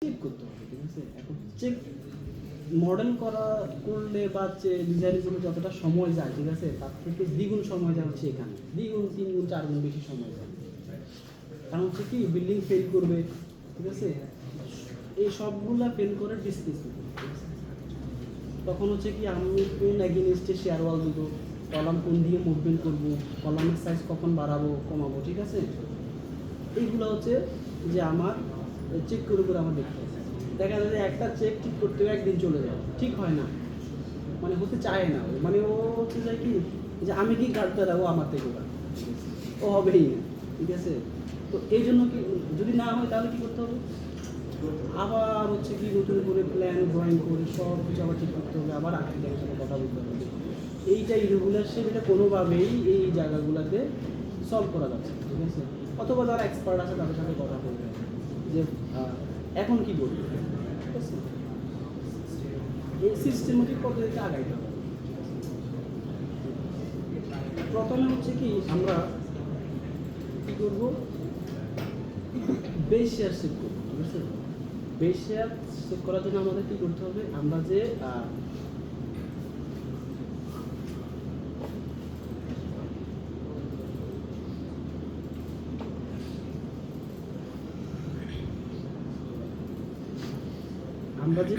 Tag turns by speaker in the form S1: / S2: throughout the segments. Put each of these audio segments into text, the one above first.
S1: Check করতে হবে, ঠিক আছে। এখন চেক মডেল করলে বা ডিজাইনের জন্য যতটা সময় যায়, ঠিক আছে, তার থেকে দ্বিগুণ সময় যায় হচ্ছে এখানে, দ্বিগুণ 3 গুণ 4 গুণ বেশি সময় যায়। কারণ হচ্ছে কি বিল্ডিং ফেল করবে, ঠিক আছে, এই সবগুলা ফেল করে ডিসপ্লেসমেন্ট, তখন হচ্ছে কি আমি কোন এগেইনস্টে শেয়ার ওয়াল দিব, কলাম কোন দিকে মুভমেন্ট করবো, কলামের সাইজ কখন বাড়াবো কমাবো, ঠিক আছে, এইগুলো হচ্ছে যে আমার চেক করে করে আমার দেখতে হবে। দেখা যায় যে একটা চেক ঠিক করতে একদিন চলে যায়, ঠিক হয় না, মানে হতে চায় না, মানে ও হচ্ছে যায় কি যে আমি কি গাড়তে যাবো আমার থেকে ও হবেই না, ঠিক আছে। তো এই জন্য কি যদি না হয় তাহলে কি করতে হবে, আবার হচ্ছে কি নতুন করে প্ল্যান ড্রয়িং করে সব কিছু আবার ঠিক করতে হবে, আবার আর্কিটেক্টের সাথে কথা বলতে হবে। এইটা ইরেগুলার সেটা কোনোভাবেই এই জায়গাগুলোতে সলভ করা যাচ্ছে, ঠিক আছে। অথবা যারা এক্সপার্ট আছে তাদের সাথে কথা বলবে যে এখন কি করবে, ঠিক আছে। এই সিস্টেমেটিক পদ্ধতিতে আগাইতে হবে। প্রথমে হচ্ছে কি আমরা কি করবো, বেস শেয়ার সেট করবো, ঠিক আছে। বেস শেয়ার সেট করার জন্য আমাদের কি করতে হবে, আমরা যে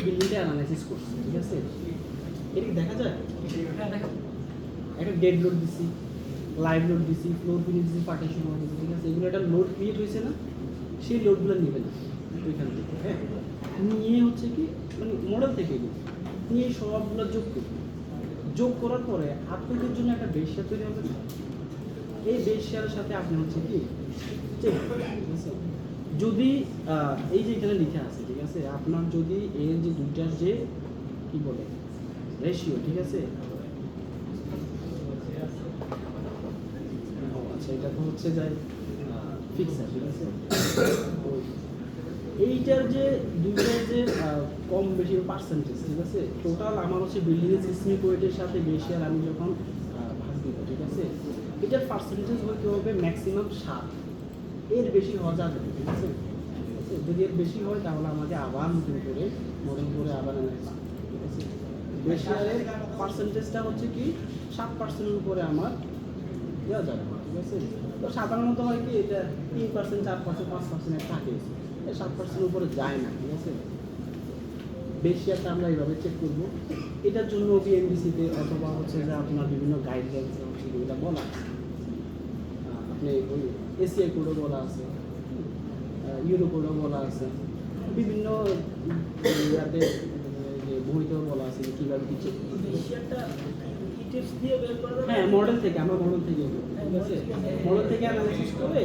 S1: বিল্ডিংটা অ্যানালাইসিস করছি, ঠিক আছে, এটা কি দেখা যায়, একটা ডেড লোড দিছি, লাইভ লোড দিছি, ফ্লোর ফিনিশ দিছি, পার্টিশন ওয়াল দিছি, ঠিক আছে। এগুলো একটা লোড ক্রিয়েট হয়েছে না, সেই লোডগুলো নেবে না ওইখান থেকে, হ্যাঁ, নিয়ে হচ্ছে কি মানে মডেল থেকে নিয়ে সবগুলো যোগ করবে। যোগ করার পরে আপনাদের জন্য একটা বেস শেয়ার তৈরি হবে। এই বেস শেয়ারের সাথে আপনি হচ্ছে কি চেক করবেন, ঠিক আছে। যদি এই যে এখানে লিখা আছে, ঠিক আছে, আপনার যদি এর যে দুইটার যে কি বলে রেশিও, ঠিক আছে, আচ্ছা এটা তো হচ্ছে যাই ফিক্সার, ঠিক আছে। এইটার যে দুইটার যে কম বেশি পার্সেন্টেজ, ঠিক আছে, টোটাল আমার হচ্ছে বিল্ডিংয়ের সিসমিক ওয়েটের সাথে বেশি আর আমি যখন ভাগ দিব, ঠিক আছে, এটার পার্সেন্টেজ হইতে হবে ম্যাক্সিমাম 7, এর বেশি হওয়া যাবে, ঠিক আছে। যদি এর বেশি হয় তাহলে আমাকে আবার নতুন করে মডেল করে আবার অ্যানালাইজ, ঠিক আছে। বেশি আরের পার্সেন্টেজটা হচ্ছে কি 7%-এর উপরে আমার দেওয়া যাবে, ঠিক আছে। তো সাধারণত হয় কি এটা 3%, 4%, 5% থাকে, 7%-এর উপরে যায় না, ঠিক আছে। বেশি একটা আমরা এইভাবে চেক করবো। এটার জন্য বিএমডিসিতে অথবা হচ্ছে যে আপনার বিভিন্ন গাইডলাইন্স হচ্ছে যেগুলো বলা আছে, আপনি ওই এসিআই কোডও বলা আছে, ইউরো কোডও বলা আছে, বিভিন্ন ইয়াতে যে বইতেও বলা আছে যে কীভাবে কি চেক করতে হবে। হ্যাঁ, মডেল থেকে আমরা মডেল থেকে, ঠিক আছে, মডেল থেকে অ্যানালাইসিস করে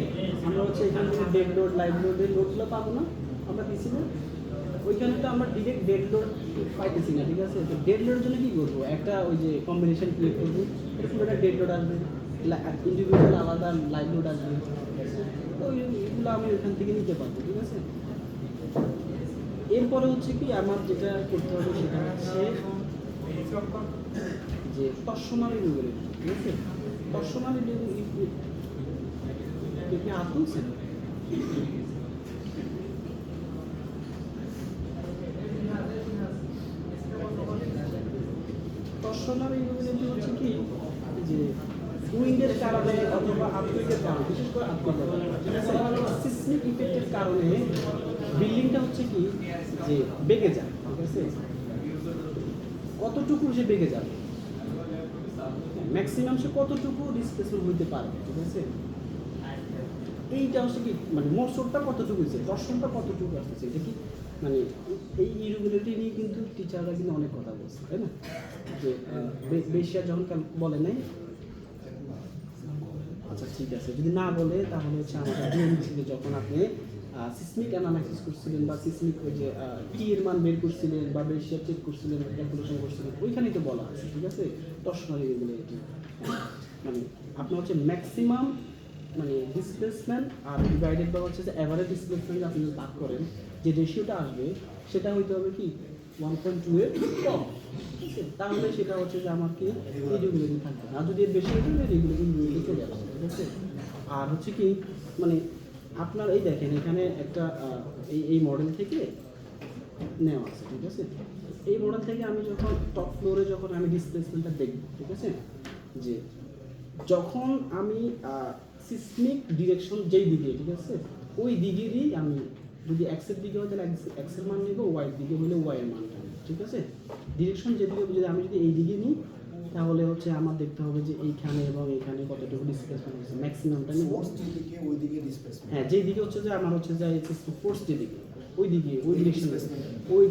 S1: আমরা হচ্ছে এখান থেকে ডেড লোড লাইভ লোডের লোডগুলো পাবো না, আমরা দিচ্ছি না ওইখানে, তো আমরা ডিরেক্ট ডেড লোড পাইতেছি না, ঠিক আছে। তো ডেড লোডের জন্য কী করবো, একটা ওই যে কম্বিনেশন ক্রিয়েট করবো, পুরোটা ডেড লোড আসবে, ইন্ডিভিজুয়াল আলাদা লাইভ লোড আসবে, তো এইগুলো আমি ওইখান থেকে নিতে পারবো, ঠিক আছে। এরপরে হচ্ছে কি আমার যেটা করতে হবে সেটা হচ্ছে যে টর্শনাল ইরেগুলারিটি, ঠিক আছে। টর্শনাল ইরেগুলারিটি হাত তুলছেন, টর্শনাল ইরেগুলারিটি হচ্ছে কি যে উইন্ডের কারণে অথবা আর্থকুইকের কারণে, বিশেষ করে আর্থকুইকের কারণে, ঠিক আছে, সিসমিক ইফেক্টের কারণে বিল্ডিংটা হচ্ছে কি যে বেঁকে যায়, ঠিক আছে। কতটুকু সে বেঁকে যাবে, ম্যাক্সিমাম সে কতটুকু ডিসপ্লেসমেন্ট হইতে পারবে, ঠিক আছে। এইটা হচ্ছে কি মানে মোটরটা কতটুকু হয়েছে, দর্শনটা কতটুকু আসতেছে, এটা কি মানে এই ইরেগুলারিটি নিয়ে কিন্তু টিচাররা কিন্তু অনেক কথা বলছে, তাই না, যে বেশিয়া যখন বলে নাই, আচ্ছা ঠিক আছে, যদি না বলে তাহলে হচ্ছে আমাদের বিএমডিসিতে যখন আপনি সিসমিক অ্যানালাইসিস করছিলেন বা সিসমিক ওই যে টি এর মান বের করছিলেন বা বেশিয়া চেক করছিলেন, ক্যালকুলেশন করছিলেন, ওইখানেই তো বলা আছে, ঠিক আছে। টর্শনাল ইরেগুলারিটি মানে আপনার হচ্ছে ম্যাক্সিমাম মানে ডিসপ্লেসমেন্ট আর ডিভাইডেড বা হচ্ছে যে অ্যাভারেজ ডিসপ্লেসমেন্ট আপনি ভাগ করেন, যে রেশিওটা আসবে সেটা হইতে হবে কি 1.2 এর কম, তাহলে সেটা হচ্ছে যে আমার কি ইরেগুলারিটি থাকবে, আর যদি এর বেশি হয়ে যাবে ইরেগুলারিটি চলে আসবে, ঠিক আছে। আর হচ্ছে কি মানে আপনার এই দেখেন এখানে একটা এই মডেল থেকে নেওয়া আছে, ঠিক আছে। এই মডেল থেকে আমি যখন টপ ফ্লোরে যখন আমি ডিসপ্লেসমেন্টটা দেখব, ঠিক আছে, যে যখন আমি সিসমিক ডিরেকশন যেই দিকে, ঠিক আছে, ওই দিকেরই আমি যদি এক্সের দিকে হয় তাহলে এক্সের মান নিব, ওয়াই দিকে হলে ওয়াই এর মানটা নিব, ঠিক আছে। ডিরেকশন যেদিকে যদি আমি যদি এই দিকে নিই তাহলে হচ্ছে আমার দেখতে হবে যে এইখানে এবং এইখানে কতটুকু ডিসপ্লেসমেন্ট হচ্ছে, ম্যাক্সিমামটা নিব। হ্যাঁ, যেই দিকে হচ্ছে যে আমার হচ্ছে যে ফোর্স যেদিকে ওই দিকে ওই ডিরেকশন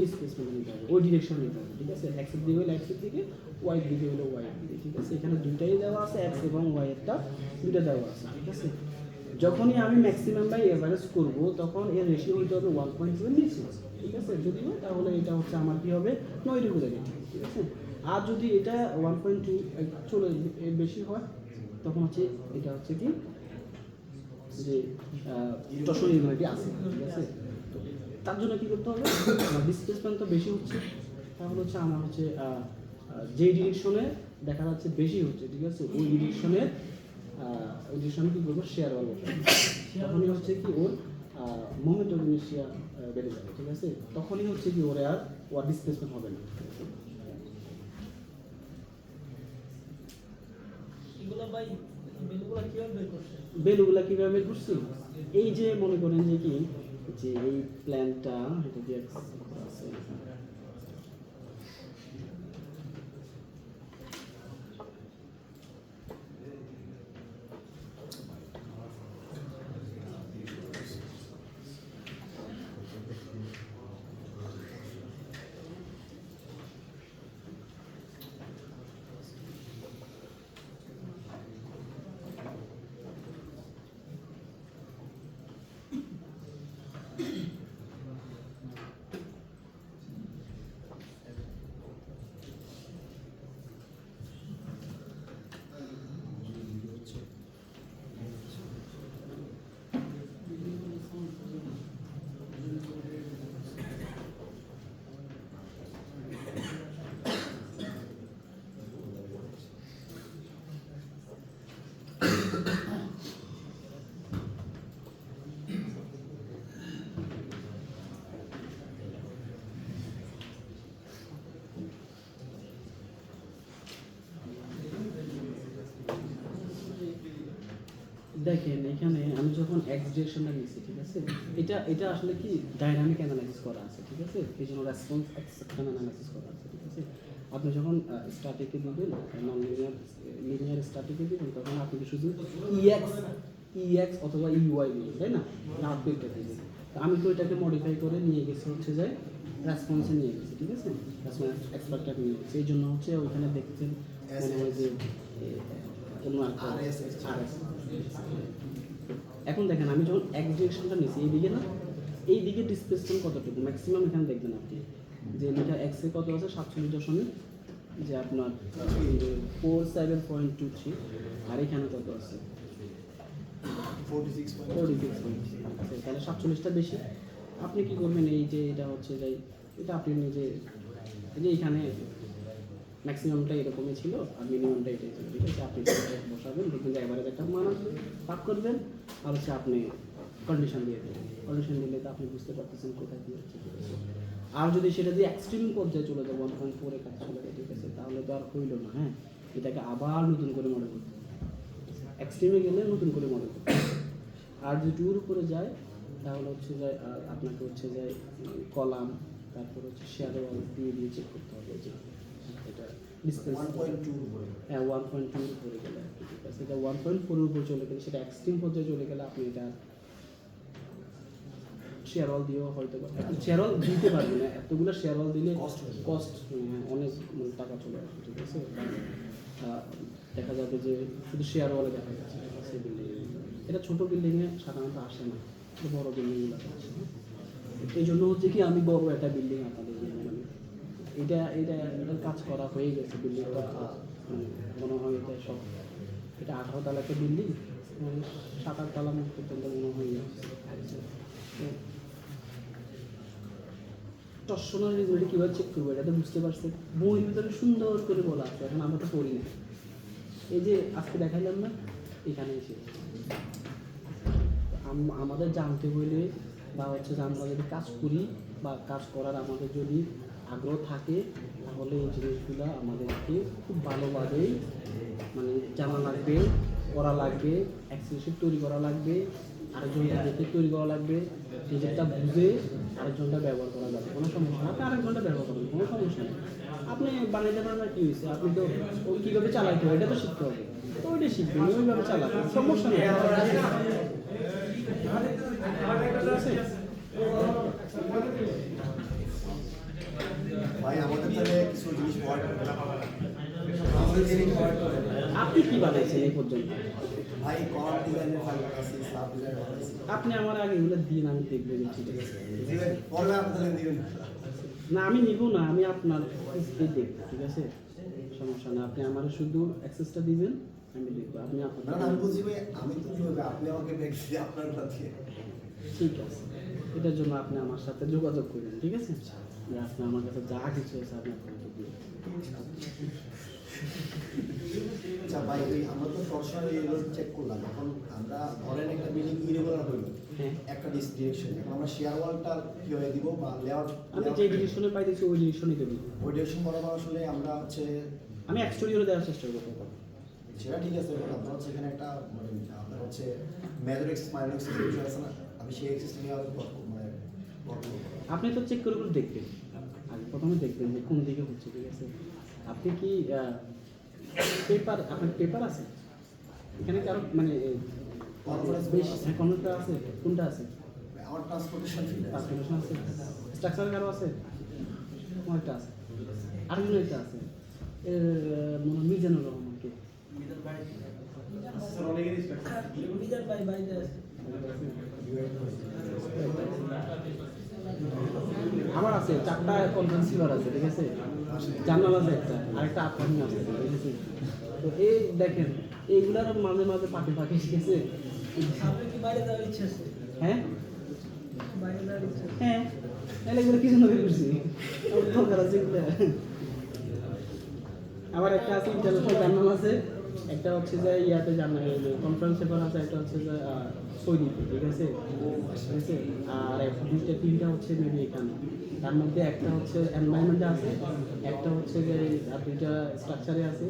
S1: ডিসপ্লেসমেন্ট নিতে হবে, ওই ডিরেকশন নিতে হবে, ঠিক আছে। এক্সের দিকে হলে এক্সের দিকে, ওয়াই দিকে হলে ওয়াই দিকে, ঠিক আছে। এখানে দুইটাই দেওয়া আছে, এক্স এবং ওয়াই এরটা দুইটা দেওয়া আছে, ঠিক আছে। যখনই আমি ম্যাক্সিমাম বাই এভারেজ করব তখন এর রেশিও হইতে হবে 1.2 এর নিচে, ঠিক আছে। যদি হয় তাহলে এটা হচ্ছে আমার কি হবে 9 রেগুলারিটি, ঠিক আছে। আর যদি এটা 1.2 চলে এর বেশি হয় তখন হচ্ছে এটা হচ্ছে কি যে টর্শন ইরেগুলারিটি আছে, ঠিক আছে। তো তার জন্য কি করতে হবে, আমার ডিসপ্লেসমেন্ট তো বেশি হচ্ছে, তাহলে হচ্ছে আমার হচ্ছে যে ডিরেকশনে দেখা যাচ্ছে বেশি হচ্ছে, ঠিক আছে, ওই ডিরেকশনে কি করবো, শেয়ার ওয়াল তখনই হচ্ছে কি ওর মোমেন্ট অফ ইনার্শিয়া বেড়ে যাবে, ঠিক আছে। তখনই হচ্ছে কি ওর আর ওয়ার ডিসপ্লেসমেন্ট হবে না। বেলুগুলা কিভাবে বের করছি, এই যে মনে করেন যে কি যে এই প্ল্যানটা এটা দিয়ে আছে, দেখেন এখানে আমি যখন এক্স ডিরেকশনটা নিয়েছি, ঠিক আছে, এটা আসলে কি ডাইনামিক অ্যানালাইসিস করা আছে, ঠিক আছে। এই জন্য রেসপন্স অ্যাকসেপ্টেন্স অ্যানালাইসিস করা আছে, ঠিক আছে। আপনি যখন স্ট্যাটিকে দিবেন, নন লিনিয়ার স্ট্যাটিকে দিবেন, তখন আপনি শুধু ইএক্স অথবা ইউআই দিবেন, তাই না, আপডেটটা দিবেন। আমি তো এটাকে মডিফাই করে নিয়ে গেছি হচ্ছে যে রেসপন্সে নিয়ে গেছি, ঠিক আছে, রেসপন্স এক্সপার্টটা নিয়ে গেছি। এই জন্য হচ্ছে ওইখানে দেখছেন মনে হয় যে অন্য এখন দেখেন আমি যখন এক ডিরেকশনটা নিয়েছি এই দিকে না, এই দিকে ডিসপ্লেসমেন্ট কতটুকু ম্যাক্সিমাম এখানে দেখবেন আপনি যে মিটার এক্সে কত আছে 47 যে আপনার 47.23, আর এখানে কত আছে 46.3, তাহলে 47টা বেশি। আপনি কি করবেন, এই যে এটা হচ্ছে যে এটা আপনি নিজে যে এইখানে ম্যাক্সিমামটা এরকমই ছিল আর মিনিমামটা এটাই ছিল, ঠিক আছে। আপনি বসাবেন, দেখবেন যে এভারেজ একটা মান আসবে, পাক করবেন, আর হচ্ছে আপনি কন্ডিশন দিয়ে দেবেন। কন্ডিশন দিলে তো আপনি বুঝতে পারতেছেন কোথায় কী হচ্ছে, ঠিক আছে। আর যদি সেটা দিয়ে এক্সট্রিম পর্যায়ে চলে যায় 1.4 কাজ চলে যায়, ঠিক আছে, তাহলে তো আর হইল না। হ্যাঁ, এটাকে আবার নতুন করে মডেল করতে হবে, এক্সট্রিমে গেলে নতুন করে মডেল করতে হবে। আর যদি টুর উপরে যায় তাহলে হচ্ছে যায় আপনাকে হচ্ছে যায় কলাম, তারপর হচ্ছে শেয়ার ওয়াল দিয়ে চেক করতে হবে যে এটা ডিসপ্লেস 1.2 উপরে, হ্যাঁ 1.2 উপরে গেলে, ঠিক আছে। এটা 1.4 এর উপরে চলে গেলে, সেটা এক্সট্রিম পর্যায়ে চলে গেলে আপনি এটা শেয়ার ওয়াল দিয়েও হয়তো শেয়ার ওয়াল দিতে পারবেন না, এতগুলো শেয়ার ওয়াল দিলে কস্ট অনেক টাকা চলে আসবে, ঠিক আছে। দেখা যাবে যে শুধু শেয়ার ওয়ালে দেখা যাচ্ছে, ঠিক আছে। বিল্ডিং এটা ছোটো বিল্ডিংয়ে সাধারণত আসে না, বড় বিল্ডিংগুলোতে আসে না। এই জন্য হচ্ছে কি আমি বড় একটা বিল্ডিং আপনাদের মানে এটার কাজ করা হয়ে গেছে। বিল্ডিংটা মানে মনে হয় এটা সব, এটা 18 তলা একটা বিল্ডিং, 7-8 তলা পর্যন্ত মনে হয় যাচ্ছে। টর্শনাল রেগুলারিটি কীভাবে চেক করবো এটা তো বুঝতে পারছি, বইয়ের ভিতরে সুন্দর করে বলা আছে, এখন আমরা তো পড়ি না। এই যে আজকে দেখাইলাম না, এখানে এসে আমাদের জানতে হইলে বা হচ্ছে যে আমরা যদি কাজ করি বা কাজ করার আমাদের যদি আগ্রহ থাকে, তাহলে এই জিনিসগুলো আমাদেরকে খুব ভালোভাবেই মানে জানা লাগবে, করা লাগবে, এক্সেল শিট তৈরি করা লাগবে, আরেকজনটা দেখে তৈরি করা লাগবে, নিজেরটা বুঝে আরেকজনটা ব্যবহার করা যাবে, কোনো সমস্যা না। আপনি আরেকজনটা ব্যবহার করবেন, কোনো সমস্যা নেই। আপনি বানাইতে পারবেন, কী হয়েছে, আপনি তো ওই কীভাবে চালাইতে হবে এটা তো শিখতে হবে, তো ওইটাই শিখবেন, ওইভাবে চালাবেন, সমস্যা নেই। ঠিক আছে?
S2: ভাই আমাদের তাহলে কিছু জিনিস পড়া আমাদের জিনিস পড়া
S1: আপনি কি বানাইছেন এই পর্যন্ত?
S2: ভাই কম ডিজাইনের ফাইল আছে, সাব ডিজাইন আছে।
S1: আপনি আমার আগে এগুলো দিন, আমি দেখবো যে ঠিক আছে।
S2: দিবেন পরে আপনাদের দিবেন
S1: না আমি নিব না, আমি আপনার স্পিড দেখবো, ঠিক আছে, সমস্যা না। আপনি আমার শুধু অ্যাক্সেসটা দিবেন, আমি দেখবো। আপনি
S2: না
S1: আপনার
S2: না আমি বুঝি ভাই, আমি তো বলবো আপনি আমাকে দেখছি আপনার কাছে।
S1: ঠিক আছে, এটার জন্য আপনি আমার সাথে যোগাযোগ করবেন, ঠিক আছে, যে আপনি আমার কাছে যা কিছু আছে আপনি আপনাকে দিবেন।
S2: আচ্ছা ভাই ওই আমরা তো সরাসরি এগুলো চেক করলাম, এখন আমরা ধরেন একটা বিল্ডিং ইরেগুলার হইলো
S1: হ্যাঁ,
S2: একটা ডিরেকশন, এখন আমরা শেয়ার ওয়ালটা কিভাবে দিব বা লেআউট
S1: আমি যে ডিরেকশনে পাইতেছি ওই ডিরেকশনই দেবো।
S2: ওই ডিরেকশন বরাবর আসলে আমরা হচ্ছে
S1: আমি এক্সটেরিয়রে দেওয়ার চেষ্টা করবো।
S2: সেটা ঠিক আছে, বাট আপনার হচ্ছে এখানে একটা মানে আপনার হচ্ছে মেজর এক্সিস মাইনর এক্সিস কিছু আছে না, আমি সেই এক্সিস নিয়ে মানে করবো।
S1: আপনি তো চেক করে দেখবেন, আগে প্রথমে দেখবেন যে কোন দিকে হচ্ছে, ঠিক আছে। আপনি কি পেপার, আপনার পেপার আছে এখানে কারো মানে বেশ কোনটা আছে, কোনটা আছে,
S2: আমার ট্রান্সপোর্টেশন
S1: ট্রান্সপোর্টেশন আছে, স্ট্রাকচার কারো আছে, একটা আছে, আরেকজন একটা আছে, মনে হয় মিজানুর রহমানকে আমার আছে 4টা কনফারেন্স সিলার আছে, ঠিক আছে, জানালা আছে একটা, আরেকটা আপনি আছে, ঠিক আছে। তো এই দেখেন এইগুলার মাঝে মাঝে পাখি পাখি শিখেছে। হ্যাঁ হ্যাঁ, তাহলে এগুলো কি জন্য করছি, দরকার আছে এগুলো। আবার একটা আছে ইন্টারন্যাশনাল জার্নাল আছে, একটা হচ্ছে যে ইয়াতে জার্নাল কনফারেন্স পেপার আছে, একটা হচ্ছে যে সৌদিতে, ঠিক আছে, ঠিক আছে। আর দুইটা তিনটা হচ্ছে মেবি এখানে, তার মধ্যে একটা হচ্ছে এনভায়রনমেন্টে আছে, একটা হচ্ছে যে আর দুইটা স্ট্রাকচারে আছে,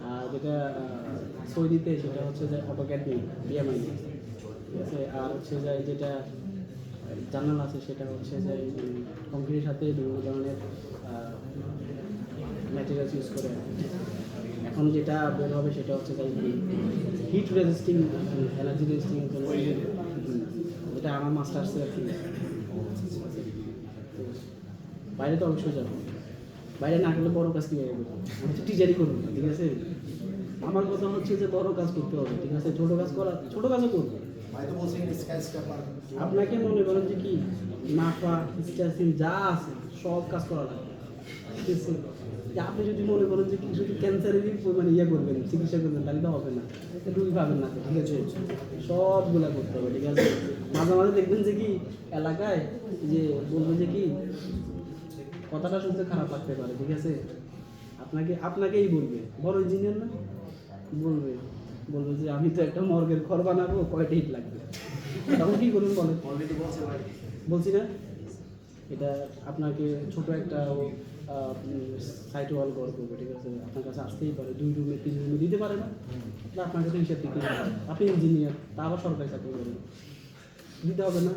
S1: আর যেটা সৌদিতে সেটা হচ্ছে যে অটোক্যাড নেই, বিএমআই, ঠিক আছে। আর হচ্ছে যে যেটা জার্নাল আছে সেটা হচ্ছে যে কংক্রিটের সাথে বিভিন্ন ধরনের ম্যাটেরিয়ালস ইউজ করে। এখন যেটা বের হবে সেটা হচ্ছে যে হিট রেজিস্টিং, এনার্জি রেজিস্টিং, যেটা আমার মাস্টার্সে আর কি। বাইরে তো অবশ্যই যাবো, বাইরে না করলে বড় কাজ কীভাবে করবো, আমি হচ্ছে টিচারই করবো, ঠিক আছে। আমার কথা হচ্ছে যে বড় কাজ করতে হবে, ঠিক আছে, ছোটো কাজ করা, ছোটো কাজও করবো।
S2: ভাই তো বলছেন স্কাই স্ক্র্যাপার,
S1: আপনাকে মনে করেন যে কি নাফা স্ট্যাসিন যা আছে সব কাজ করা লাগবে, ঠিক আছে। যে আপনি যদি মনে করেন যে কি শুধু ক্যান্সারেরই মানে ইয়ে করবেন, চিকিৎসা করবেন, তাহলে তো হবে না, রুগী পাবেন না, ঠিক আছে, সবগুলা করতে হবে, ঠিক আছে। মাঝে মাঝে দেখবেন যে কি এলাকায় যে বলবে যে কি কথাটা শুনতে খারাপ লাগতে পারে, ঠিক আছে, আপনাকেই বলবে, বড় ইঞ্জিনিয়ার না, বলবে যে আমি তো একটা মর্গের ঘর বানাবো, কয়টা ইট লাগবে, তখন কি করবেন বলেন?
S2: অলরেডি বলছে ভাই,
S1: বলছি না, এটা আপনাকে ছোট একটা সাইট ওয়াল ঘর করবে, ঠিক আছে, আপনার কাছে আসতেই পারে, 2 রুমে 3 রুমে দিতে পারে না, বা আপনার কাছে হিসাব দিতে হবে, আপনি ইঞ্জিনিয়ার, তা আবার সরকারি চাকরি করেন, দিতে হবে না?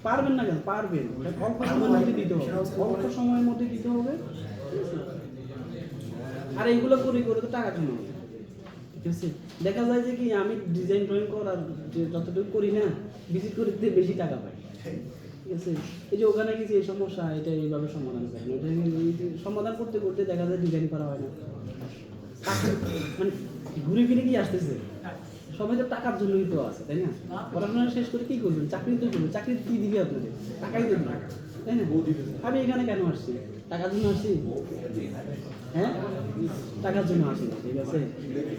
S1: পারবেন না কেন, পারবেন, অল্প সময়ের মধ্যে দিতে হবে, অল্প সময়ের মধ্যে দিতে হবে, ঠিক আছে? আর এইগুলো করে করে তো টাকা কামাবো, ঠিক আছে। দেখা যায় যে কি আমি ডিজাইন ড্রয়িং করার যে যতটুকু করি না, ভিজিট করতে বেশি টাকা পাই, ঠিক আছে। এই যে ওখানে গেছি এই সমস্যা, এটা এইভাবে সমাধান করেন, এটা সমাধান করতে করতে দেখা যায় ডিজাইন করা হয় না, মানে ঘুরে ফিরে কি আসতেছে, সবাই তো টাকার জন্যই তো আছে, তাই না? পড়াশোনা শেষ করে কি করবেন, চাকরি তো করবেন, চাকরি কি দিবে আপনাদের, টাকাই দেবেন, তাই না? আমি এখানে কেন আসছি, টাকার জন্য আসছি, হ্যাঁ, টাকার জন্য আসি না, ঠিক আছে।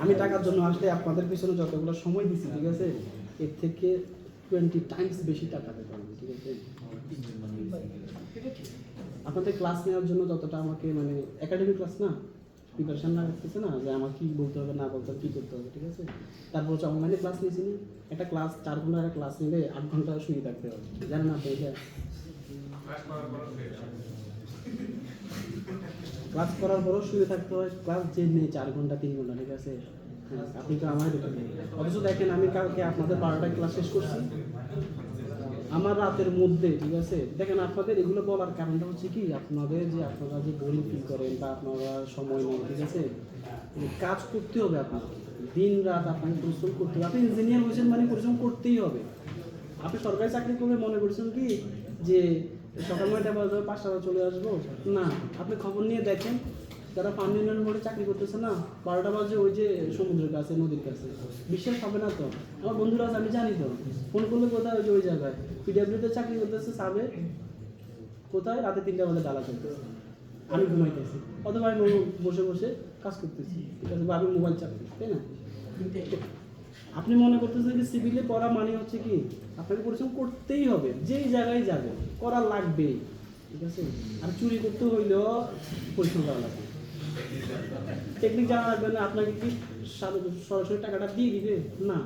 S1: আমি টাকার জন্য আসলে আপনাদের পিছনে যতগুলো সময় দিচ্ছি, ঠিক আছে, এর থেকে 20 টাইমস বেশি টাকা পেতে হবে, ঠিক আছে। আপনাদের ক্লাস নেওয়ার জন্য যতটা আমাকে মানে একাডেমিক ক্লাস না, প্রিপারেশন না রাখতেছে না, যে আমার কী বলতে হবে না বলতে হবে, কী করতে হবে, ঠিক আছে। তারপর হচ্ছে অনলাইনে ক্লাস নিয়েছি না, একটা ক্লাস 4 ঘন্টার ক্লাস নিলে 8 ঘন্টা শুয়ে থাকতে হবে, জানেন আপনি এটা, ক্লাস করার পরও শুয়ে থাকতে হয়, ক্লাস যে নেই 4 ঘন্টা 3 ঘন্টা, ঠিক আছে? হ্যাঁ, আপনি তো আমার দেখেন, অথচ দেখেন আমি কালকে আপনাদের 12টায় ক্লাস শেষ করছি আমার রাতের মধ্যে, ঠিক আছে? দেখেন আপনাদের এগুলো বলার কারণটা হচ্ছে কি, আপনাদের যে আপনারা যে বোরিং ফিল করেন বা আপনারা সময় নেন, ঠিক আছে? কাজ করতে হবে, আপনার দিন রাত আপনাকে পরিশ্রম করতে হবে। আপনি ইঞ্জিনিয়ার হয়েছেন মানে পরিশ্রম করতেই হবে। আপনি সরকারি চাকরি করলে মনে করছেন কি যে সকাল 9টা বাজে 5টা বাজে চলে আসবো, না। আপনি খবর নিয়ে দেখেন যারা পানি উন্নয়ন বোর্ডে চাকরি করতেছে না, 12টা বাজে ওই যে সমুদ্রের কাছে, নদীর কাছে, বিশ্বাস হবে না তো। আমার বন্ধুরা আছে, আমি জানি তো, ফোন করলে কোথায়, ওই যে ওই জায়গায় পিডাব্লিউতে চাকরি করতেছে, সাবে কোথায়, রাতে 3টা বাজে ডালা চলতেছে, আমি ঘুমাইতেছি, অথবা আমি বসে বসে কাজ করতেছি, ঠিক আছে? বা আমি মোবাইল চাপতেছি, তাই না? আপনি মনে করতেছেন যে সিভিলে পড়া মানে হচ্ছে কি আপনাকে পরিশ্রম করতেই হবে, যেই জায়গায় যাবে করা লাগবেই, ঠিক আছে? আর চুরি করতে হইলেও পরিশ্রম করা লাগবে। টেকনিক জানা লাগবে না, আপনাকে কি সরাসরি টাকাটা দিয়ে দিবে না,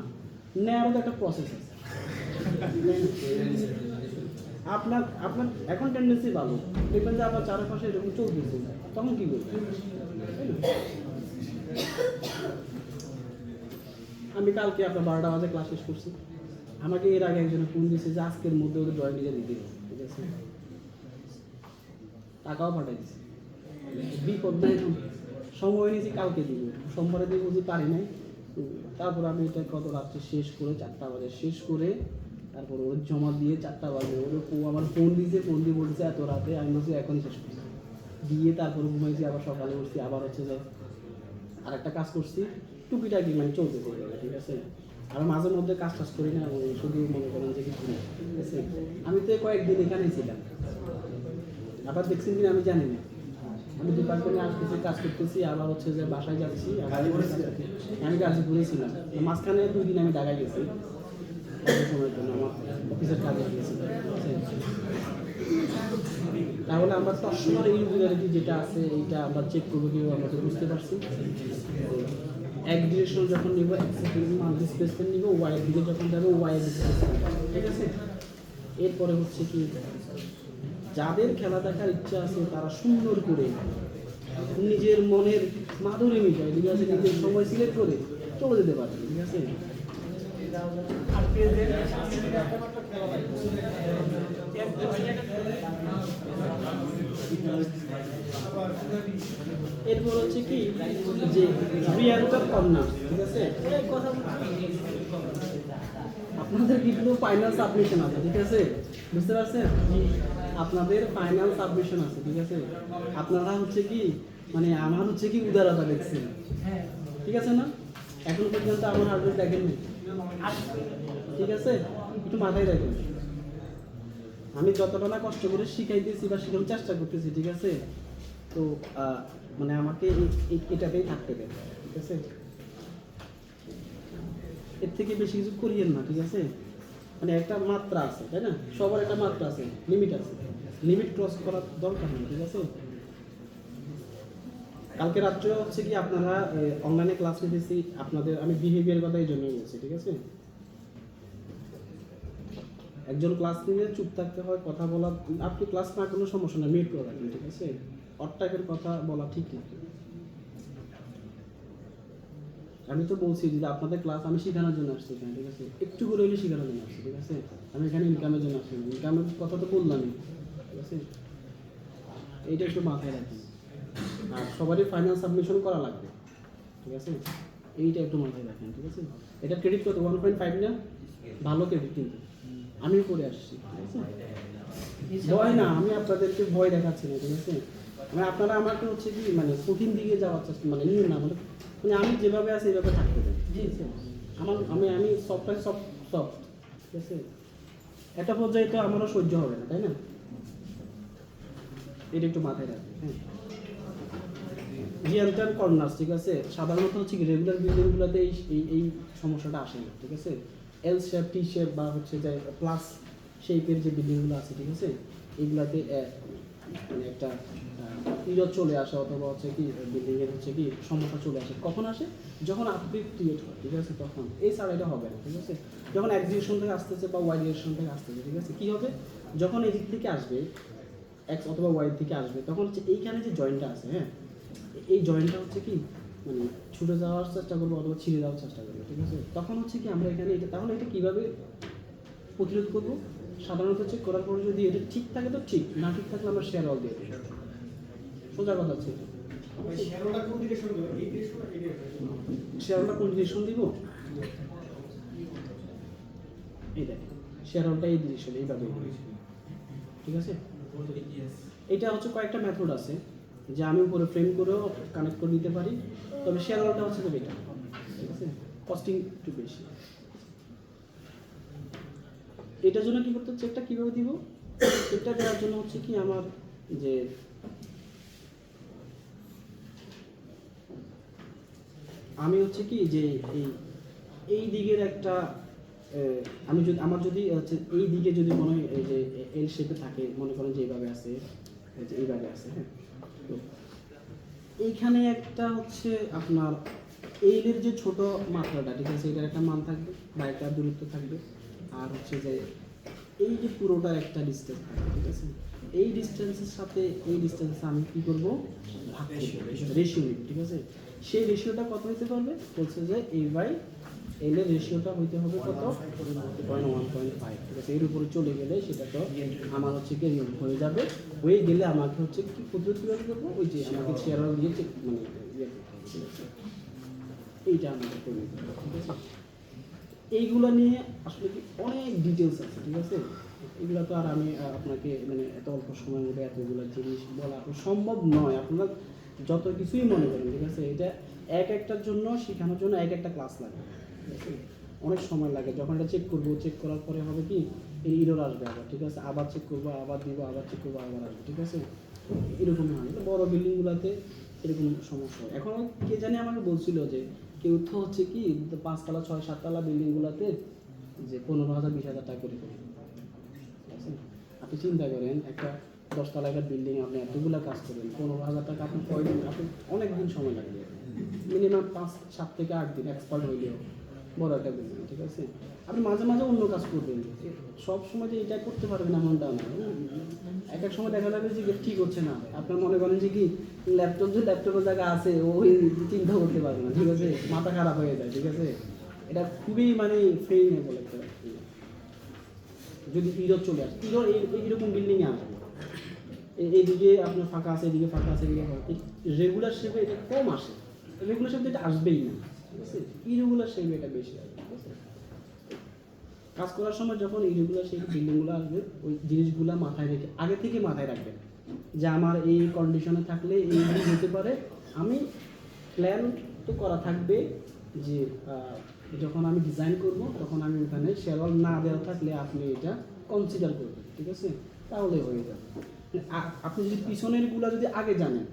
S1: নেওয়ারও তো একটা প্রসেস আছে। আপনার আপনার এখন টেন্ডেন্সি ভালো, দেখবেন যে আপনার চারপাশে এরকম চলতেছে, তখন কি করবেন? আমি কালকে আপনার 12টা বাজে ক্লাস শেষ করছি, আমাকে এর আগে একজনে ফোন দিয়েছে যে আজকের মধ্যে ওদের ড্রয়িং লিখে দিতে হবে, ঠিক আছে? টাকাও পাঠাই দিচ্ছে, বিপদ নাই, এখন সময় নিয়েছি, কালকে দিব, সোমবারে দিয়ে বুঝি পারি নাই। তারপর আমি এটা কত রাত্রে শেষ করে 4টা বাজে শেষ করে তারপর ওর জমা দিয়ে 4টা বাজে ওর আমার ফোন দিয়েছে, ফোন দিয়ে বলছে এত রাতে, আমি বলছি এখনই শেষ করছি, দিয়ে তারপর ঘুমাইছি, আবার সকালে উঠছি, আবার হচ্ছে যে আর একটা কাজ করছি, টুকিটাকি মানে চলতে চলতে, ঠিক আছে? আর মাঝে মধ্যে কাজ টাজ করি না, ওই শুধু মনে করেন যে কিছু না, ঠিক আছে? আমি তো কয়েকদিন এখানেই ছিলাম, আবার দেখছেন কিনা আমি জানি না, আমি ডিপার্টমেন্টে আসতেছি, কাজ করতেছি, আবার হচ্ছে যে বাসায় যাচ্ছি, আমি গাজীপুরে ছিলাম, মাঝখানে 2 দিন আমি ঢাকায় গেছি সময়ের জন্য, আমার অফিসের কাজে গিয়েছি, তাহলে আমরা তৎসময় ইরেগুলারিটি যেটা আছে এইটা আমরা চেক করবো, কেউ আমরা তো বুঝতে পারছি। এক ডিরেকশন যখন নিব, ডিসপ্লেসমেন্ট নিব, ওয়াইয়ের দিকে যখন যাবে ওয়াইয়ের ডিসপ্লেসমেন্ট, ঠিক আছে? এরপরে হচ্ছে কি, যাদের খেলা দেখার ইচ্ছা আছে তারা সুন্দর করে নিজের মনের মাধুরী মিটায়, ঠিক আছে? নিজের সময় সিলেক্ট করে চলে যেতে পারে, ঠিক আছে? এরপর হচ্ছে কি যে রিয়ালটা কম না, ঠিক আছে? আপনাদের কিন্তু ফাইনাল সাবমিশন আছে, ঠিক আছে? বুঝতে পারছেন? আপনাদের ফাইনাল সাবমিশন আছে, ঠিক আছে? আপনারা হচ্ছে কি মানে আমার হচ্ছে কি উদারতা দেখছেন, ঠিক আছে না? এখন পর্যন্ত আমার হাজবেন্ড দেখেননি, ঠিক আছে? একটু মাথায় রাখেন, আমি যতটা না কষ্ট করে শিখাইতেছি বা শেখানোর চেষ্টা করতেছি, ঠিক আছে? তো মানে আমাকে এটাতেই থাকতে দেন, ঠিক আছে? এর থেকে বেশি কিছু করিয়েন না, ঠিক আছে? মানে একটা মাত্রা আছে, তাই না? সবার একটা মাত্রা আছে, লিমিট আছে, লিমিট ক্রস করার দরকার নেই, ঠিক আছে? কালকে রাত্রে হচ্ছে কি আপনারা অনলাইনে ক্লাস নিতেছি, আপনাদের আমি বিহেভিয়ার কথা এই জন্যই বলছি, ঠিক আছে? একজন ক্লাস নিলে চুপ থাকতে হয়, কথা বলা, আপনি ক্লাস না কোনো সমস্যা না, মিউট করে রাখেন, ঠিক আছে? অড টাইপের কথা বলা ঠিক না। আমি তো বলছি যে আপনাদের ক্লাস আমি শেখানোর জন্য আসছি এখানে, ঠিক আছে? একটু করে হলে শেখানোর জন্য আসছি, ঠিক আছে? আমি এখানে ইনকামের জন্য আসছি না, ইনকামের কথা তো বললামই, ঠিক আছে? এইটা একটু মাথায় রাখবেন। আর সবারই ফাইনাল সাবমিশন করা লাগবে, ঠিক আছে? এইটা একটু মাথায় রাখেন, ঠিক আছে? এটা ক্রেডিট কত 1.5 না? ভালো ক্রেডিট, কিন্তু আমি করে আসছি, ঠিক আছে? ভয় না, আমি আপনাদেরকে ভয় দেখাচ্ছি না, ঠিক আছে? মানে আপনারা আমাকে হচ্ছে কি মানে কঠিন দিকে যাওয়ার চেষ্টা মানে নিয়ে না, মানে আমি যেভাবে আছি এইভাবে থাকতে দেন, ঠিক আছে? আমি সফটওয়্যার সফট, ঠিক আছে? একটা পর্যায়ে তো আমারও সহ্য হবে না, তাই না? এটা একটু মাথায় রাখবেন, হ্যাঁ? রিয়েলটার কর্নার্স, ঠিক আছে? সাধারণত হচ্ছে কি রেগুলার বিল্ডিংগুলোতে এই সমস্যাটা আসে না, ঠিক আছে? এল শেপ, টি শেপ বা হচ্ছে যে প্লাস শেপের যে বিল্ডিংগুলো আছে, ঠিক আছে? এইগুলাতে মানে একটা ইরর চলে আসে, অথবা হচ্ছে কি বিল্ডিংয়ের হচ্ছে কি সমস্যা চলে আসে। কখন আসে? যখন আপগ্রেড ক্রিয়েট হয়, ঠিক আছে? তখন এই ছাড়া এটা হবে না, ঠিক আছে? যখন এক ডিরেকশন থেকে আসতেছে বা ওয়াই ডিরেকশন থেকে আসতেছে, ঠিক আছে? কী হবে? যখন এদিক থেকে আসবে এক্স অথবা ওয়াই থেকে আসবে, তখন হচ্ছে এইখানে যে জয়েন্টটা আছে, হ্যাঁ, এই জয়েন্টটা হচ্ছে কি মানে ছুটে যাওয়ার চেষ্টা করবো অথবা ছিঁড়ে যাওয়ার চেষ্টা করবো, ঠিক আছে? তখন হচ্ছে কি আমরা এখানে এটা, তাহলে এটা কীভাবে প্রতিরোধ করবো? সাধারণত চেক করার পরে যদি এটা ঠিক থাকে তো ঠিক, না ঠিক থাকলে আমরা শেয়ার অল দিয়ে দেবো। সোজা কথা হচ্ছে এটা। শেয়ারটা কোন ডিরেকশন দিব? এই দেখেন শেয়ারটা এই ডিরেকশন, এইভাবে, ঠিক আছে? এটা হচ্ছে কয়েকটা মেথড আছে যে আমি উপরে ফ্রেম করেও কানেক্ট করে দিতে পারি, তবে শেয়ারটা হচ্ছে যে এটা, ঠিক আছে? কস্টিং একটু বেশি। এটার জন্য কি করতে হচ্ছে, চেকটা কীভাবে দিব? চেকটা দেওয়ার জন্য হচ্ছে কি আমার যে আমি হচ্ছে কি যে এই দিকের একটা আমি যদি আমার যদি হচ্ছে এই দিকে যদি মনে হয় এই যে এল শেপে থাকে, মনে করেন যে এইভাবে আছে, এই যে এইভাবে আছে, হ্যাঁ, তো এইখানে একটা হচ্ছে আপনার এইলের যে ছোট মাত্রাটা, ঠিক আছে, এটার একটা মান থাকবে বা একটা দূরত্ব থাকবে, আর হচ্ছে যে এই যে পুরোটার একটা ডিস্টেন্স থাকবে, ঠিক আছে? এই ডিস্টেন্সের সাথে এই ডিস্টেন্স আমি কি করব, ভাগ করব, রেশিও নিব, ঠিক আছে? সেই রেশিওটা কত হতে পারবে? বলছে যে এ বাই এল এর রেশিওটা হইতে হবে কত? 1.5, ঠিক আছে? এর উপরে চলে গেলে সেটা তো আমার হচ্ছে কি হয়ে যাবে, হয়ে গেলে আমাকে হচ্ছে কি প্রতিরোধ কীভাবে করবো? ওই যে আমাকে শেয়ার দিয়ে মানে ইয়ে করতে হবে, ঠিক আছে? এইটা আমাকে করে নিতে হবে, ঠিক আছে? এইগুলো নিয়ে আসলে কি অনেক ডিটেলস আছে, ঠিক আছে? এগুলো তো আর আমি আপনাকে মানে এত অল্প সময়ের মধ্যে এতগুলো জিনিস বলা সম্ভব নয়। আপনারা যত কিছুই মনে করেন, ঠিক আছে, এটা এক একটার জন্য শেখানোর জন্য এক একটা ক্লাস লাগে, ঠিক আছে? অনেক সময় লাগে। যখন এটা চেক করবো, চেক করার পরে হবে কি এই ইরর আসবে আবার, ঠিক আছে? আবার চেক করবো, আবার দিব, আবার চেক করবো, আবার আসবে, ঠিক আছে? এরকমই হয়। বড় বিল্ডিংগুলোতে এরকম সমস্যা হয়। এখন কে জানে আমাকে বলছিল যে কেউ তো হচ্ছে কি 5 তলা 6 7 তলা বিল্ডিংগুলোতে যে 15,000 20,000 টাকা করে করে, ঠিক আছে? আপনি চিন্তা করেন একটা 10 তলা একটা বিল্ডিং আপনি এতগুলো কাজ করবেন, 15,000 টাকা আপনি কয়দিন, আপনি অনেক দিন সময় লাগবে, মিনিমাম 5-7 থেকে 8 দিন এক্সপার্ট হইলেও বড় একটা বিল্ডিং, ঠিক আছে? আপনি মাঝে মাঝে অন্য কাজ করবেন, সব সময় যে এটা করতে পারবেন এমনটা না। এক এক সময় দেখা যাবে যে ঠিক হচ্ছে না, আপনার মনে করেন যে কি ল্যাপটপ, যে ল্যাপটপের জায়গা আছে ওই চিন্তা করতে পারবে না, ঠিক আছে? মাথা খারাপ হয়ে যায়, ঠিক আছে? এটা খুবই মানে ফেইনেবল একটা, যদি ইরো চলে আসে, ইরো এইরকম বিল্ডিংয়ে আসবে, এইদিকে আপনার ফাঁকা আছে, এদিকে ফাঁকা আছে, এদিকে ফাঁকা, রেগুলার শেপে এটা কম আসে, রেগুলার শেপে এটা আসবেই না, ঠিক আছে? ইরেগুলার শেপে এটা বেশি আসবে, ঠিক আছে? কাজ করার সময় যখন ইরেগুলার শেপে বিল্ডিংগুলো আসবে, ওই জিনিসগুলো মাথায় রেখে আগে থেকে মাথায় রাখবেন যে আমার এই কন্ডিশনে থাকলে এই হতে পারে। আমি প্ল্যান তো করা থাকবে যে যখন আমি ডিজাইন করব তখন আমি ওখানে শেয়ার না দেওয়া থাকলে আপনি এটা কনসিডার করবেন, ঠিক আছে? তাহলে হয়ে যাবে। আপনি যদি পিছনেরগুলো যদি আগে জানেন,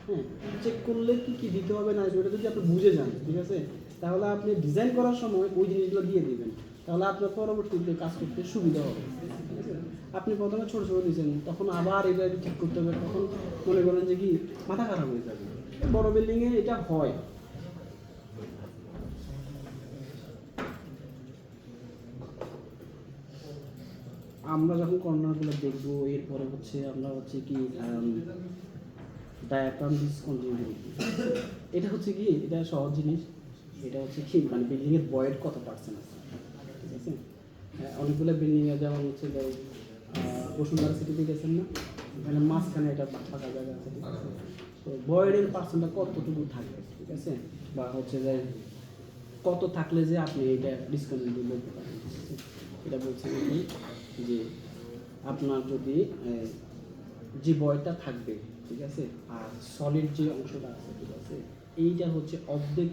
S1: হ্যাঁ, চেক করলে কি কি দিতে হবে না ওটা যদি আপনি বুঝে যান, ঠিক আছে, তাহলে আপনি ডিজাইন করার সময় ওই জিনিসগুলো দিয়ে দিবেন, তাহলে আপনার পরবর্তীতে কাজ করতে সুবিধা হবে, ঠিক আছে? আপনি প্রথমে ছোটো ছোটো দিয়েছেন, তখন আবার এটা ঠিক করতে হবে, তখন মনে করেন যে কি মাথা খারাপ হয়ে যাবে। বড় বিল্ডিংয়ে এটা হয়। আমরা যখন কর্নারগুলো দেখবো, এরপরে হচ্ছে আমরা হচ্ছে কি ডায়াফ্রাম ডিসকন্টিনিউটি, এটা হচ্ছে কি এটা সহজ জিনিস। এটা হচ্ছে কি মানে বিল্ডিংয়ের বয়েড কত পার্সেন্ট আছে, ঠিক আছে? অনেকগুলো বিল্ডিংয়ে যেমন হচ্ছে বসুন্ধরা সিটিতে গেছেন না, এখানে মাঝখানে এটা ফাঁকা জায়গা আছে, ঠিক আছে? তো বয়েডের পার্সেন্টটা কতটুকু থাকবে, ঠিক আছে? বা হচ্ছে যে কত থাকলে যে আপনি এটা ডিসকন্টিনিউটি বলতে পারেন, ঠিক আছে? এটা বলছে কি যে আপনার যদি যে বয়টা থাকবে, ঠিক আছে, আর সলিড যে অংশটা আছে, ঠিক আছে, এইটা হচ্ছে অর্ধেক,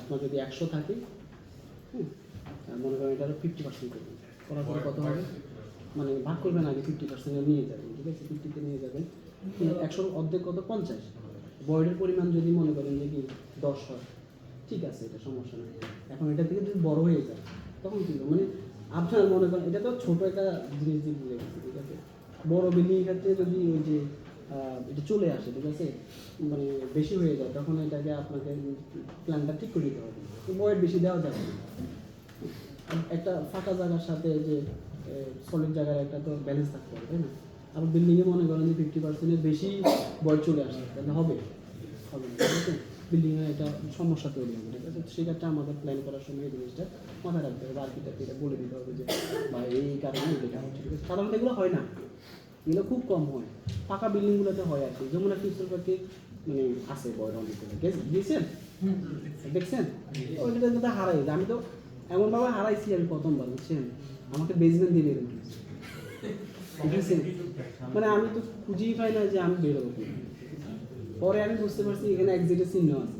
S1: আপনার যদি 100 থাকে, মনে করেন এটা 50% করবেন, করার পরে কত হবে মানে ভাগ করবেন, আগে 50% নিয়ে যাবেন, ঠিক আছে? 50-তে নিয়ে যাবেন, 100 অর্ধেক কত 50। বয়েডের পরিমাণ যদি মনে করেন যে কি 10 হয়, ঠিক আছে, এটা সমস্যা নেই। এখন এটা থেকে যদি বড় হয়ে যায় তখন কী মানে আপনার মনে করেন এটা তো ছোটো একটা জিনিস দিয়ে বুঝে গেছে, ঠিক আছে? বড় বিল্ডিং ক্ষেত্রে যদি ওই যে এটা চলে আসে, ঠিক আছে, মানে বেশি হয়ে যায়, তখন এটাকে আপনাকে প্ল্যানটা ঠিক করে দিতে হবে, বয়েড বেশি দেওয়া যাবে না। একটা ফাঁকা জায়গার সাথে যে সলিড জায়গার একটা তো ব্যালেন্স থাকতে হবে, তাই না? আবার বিল্ডিংয়ে মনে করেন যে 50%-এর বেশি বয়স চলে আসে, তাহলে হবে হবে না, ঠিক আছে? বিল্ডিংয়ে একটা সমস্যা তৈরি হবে, ঠিক আছে? সেক্ষেত্রে আমাদের প্ল্যান করার সময় এই জিনিসটা মাথায় রাখতে হবে, আর্কিটেক্ট এটা বলে দিতে হবে যে বা এই কারণে এটা হচ্ছে, ঠিক আছে? সাধারণত এগুলো হয় না, এগুলো খুব কম হয়, পাকা বিল্ডিংগুলোতে হয় আর কি। যেমন একটা ইসলাম পার্কে মানে আছে বয় অনেকগুলো, গিয়েছেন দেখছেন, ওইটা কিন্তু হারাই যায়। আমি তো এমনভাবে হারাইছি আমি প্রথমবার, বুঝছেন? আমাকে বেসমেন্ট দিয়ে বেরোতে হয়েছে, ঠিক আছে? মানে আমি তো খুঁজেই পাই না যে আমি বেরোবো কি। পরে আমি বুঝতে পারছি এখানে এক্সিটের চিহ্ন আছে।